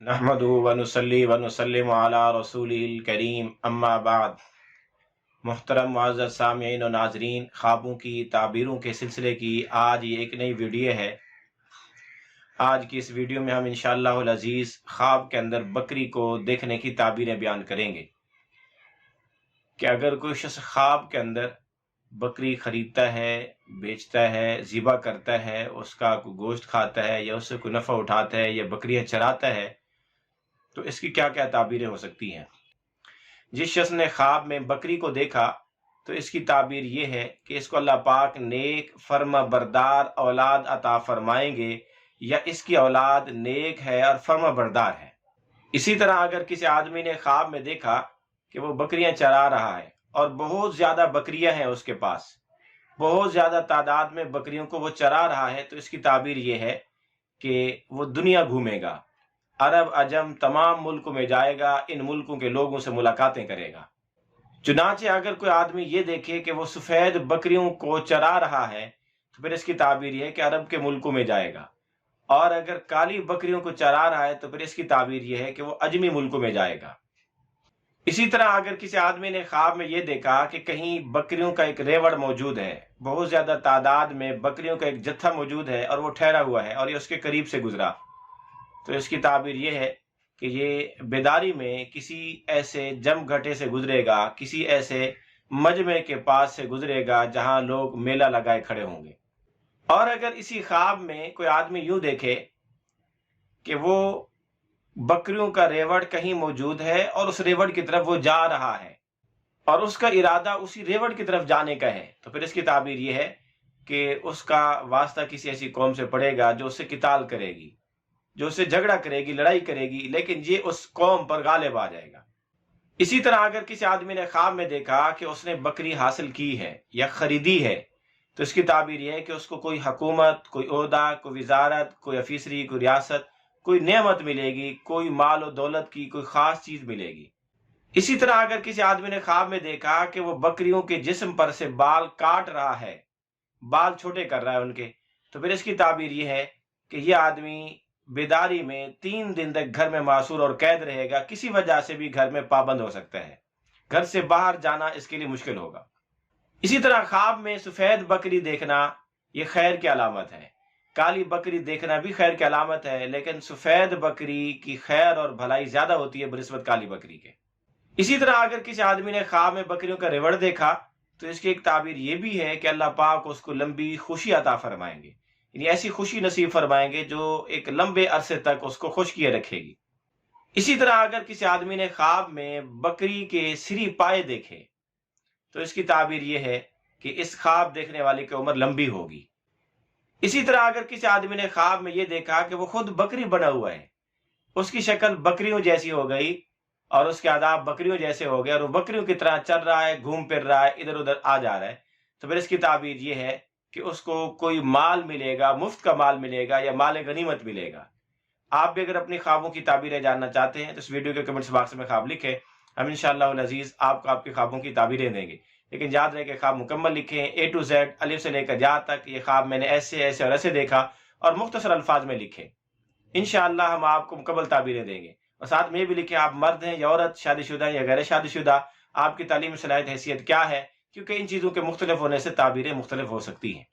नहमदुहु व नुसल्ली व नुसल्लिमु अला रसूलिल करीम अम्मा बाद। मुहतरम मुअज़्ज़ज़ सामिईन और नाज़रीन, ख्वाबों की ताबीरों के सिलसिले की आज ये एक नई वीडियो है। आज की इस वीडियो में हम इंशाअल्लाहुल अज़ीज़ ख्वाब के अंदर बकरी को देखने की ताबीरें बयान करेंगे कि अगर कोई शख्स ख्वाब के अंदर बकरी खरीदता है, बेचता है, ज़िबा करता है, उसका कोई गोश्त खाता है या उससे कोई नफ़ा उठाता है या बकरियां चराता है, तो इसकी क्या क्या ताबीरें हो सकती हैं। जिस शख्स ने ख्वाब में बकरी को देखा तो इसकी ताबीर ये है कि इसको अल्लाह पाक नेक फर्मा बरदार औलाद अता फरमाएंगे या इसकी औलाद नेक है और फर्मा बरदार है। इसी तरह अगर किसी आदमी ने ख्वाब में देखा कि वो बकरियां चरा रहा है और बहुत ज्यादा बकरियां हैं उसके पास, बहुत ज्यादा तादाद में बकरियों को वो चरा रहा है, तो इसकी ताबीर ये है कि वो दुनिया घूमेगा, अरब अजम तमाम मुल्कों में जाएगा, इन मुल्कों के लोगों से मुलाकातें करेगा। चुनाचे अगर कोई आदमी ये देखे कि वो सफेद बकरियों को चरा रहा है तो फिर इसकी ताबीर ये है कि अरब के मुल्कों में जाएगा, और अगर काली बकरियों को चरा रहा है तो फिर इसकी ताबीर ये है कि वो अजमी मुल्कों में जाएगा। इसी तरह अगर किसी आदमी ने ख्वाब में ये देखा कि कहीं बकरियों का एक रेवड़ मौजूद है, बहुत ज्यादा तादाद में बकरियों का एक जत्था मौजूद है और वो ठहरा हुआ है और ये उसके करीब से गुजरा, तो इसकी ताबीर ये है कि ये बेदारी में किसी ऐसे जमघटे से गुजरेगा, किसी ऐसे मजमे के पास से गुजरेगा जहां लोग मेला लगाए खड़े होंगे। और अगर इसी ख्वाब में कोई आदमी यूं देखे कि वो बकरियों का रेवड़ कहीं मौजूद है और उस रेवड़ की तरफ वो जा रहा है और उसका इरादा उसी रेवड़ की तरफ जाने का है, तो फिर इसकी ताबीर ये है कि उसका वास्ता किसी ऐसी कौम से पड़ेगा जो उससे किताल करेगी, जो उससे झगड़ा करेगी, लड़ाई करेगी, लेकिन ये उस कौम पर गालिब आ जाएगा। इसी तरह अगर किसी आदमी ने ख्वाब में देखा कि उसने बकरी हासिल की है या खरीदी है, तो इसकी ताबीर यह है कि उसको कोई हुकूमत, कोई ओहदा, कोई वजारत, कोई अफीसरी, कोई रियासत, कोई नेमत मिलेगी, कोई माल और दौलत की कोई खास चीज मिलेगी। इसी तरह अगर किसी आदमी ने ख्वाब में देखा कि वो बकरियों के जिस्म पर से बाल काट रहा है, बाल छोटे कर रहा है उनके, तो फिर इसकी ताबीर यह है कि यह आदमी बेदारी में 3 दिन तक घर में मासूर और कैद रहेगा, किसी वजह से भी घर में पाबंद हो सकता है, घर से बाहर जाना इसके लिए मुश्किल होगा। इसी तरह ख्वाब में सफेद बकरी देखना यह खैर की अलामत है, काली बकरी देखना भी खैर की अलामत है, लेकिन सफेद बकरी की खैर और भलाई ज्यादा होती है बनिस्बत काली बकरी के। इसी तरह अगर किसी आदमी ने ख्वाब में बकरियों का रेवड़ देखा तो इसकी एक ताबीर ये भी है कि अल्लाह पाक उसको लंबी खुशी अता फरमाएंगे, यानी ऐसी खुशी नसीब फरमाएंगे जो एक लंबे अरसे तक उसको खुश किए रखेगी। इसी तरह अगर किसी आदमी ने ख्वाब में बकरी के सिरी पाए देखे तो इसकी ताबीर यह है कि इस ख्वाब देखने वाले की उम्र लंबी होगी। इसी तरह अगर किसी आदमी ने ख्वाब में यह देखा कि वो खुद बकरी बना हुआ है, उसकी शक्ल बकरियों जैसी हो गई और उसके आदाब बकरियों जैसे हो गए और वो बकरियों की तरह चल रहा है, घूम फिर रहा है, इधर उधर आ जा रहा है, तो फिर इसकी ताबीर ये है कि उसको कोई माल मिलेगा, मुफ्त का माल मिलेगा या माल गनीमत मिलेगा। आप भी अगर अपनी ख्वाबों की ताबीरें जानना चाहते हैं तो इस वीडियो के कमेंट्स बॉक्स में ख्वाब लिखें, हम इंशाअल्लाह अज़ीज़ आपको आपकी ख्वाबों की ताबीरें देंगे। लेकिन याद रहे कि ख्वाब मुकम्मल लिखें, A to Z, अलिफ से लेकर या तक, ये ख्वाब मैंने ऐसे ऐसे और ऐसे देखा, और मुख्तसर अल्फाज में लिखें। इंशाअल्लाह हम आपको मुकम्मल ताबीरें देंगे। और साथ में ये भी लिखें आप मर्द हैं या औरत, शादीशुदा या गैर शादीशुदा, आपकी तालीमी सलाहियत हैसियत क्या है, क्योंकि इन चीज़ों के मुख्तलिफ होने से ताबीरें मुख्तलिफ हो सकती हैं।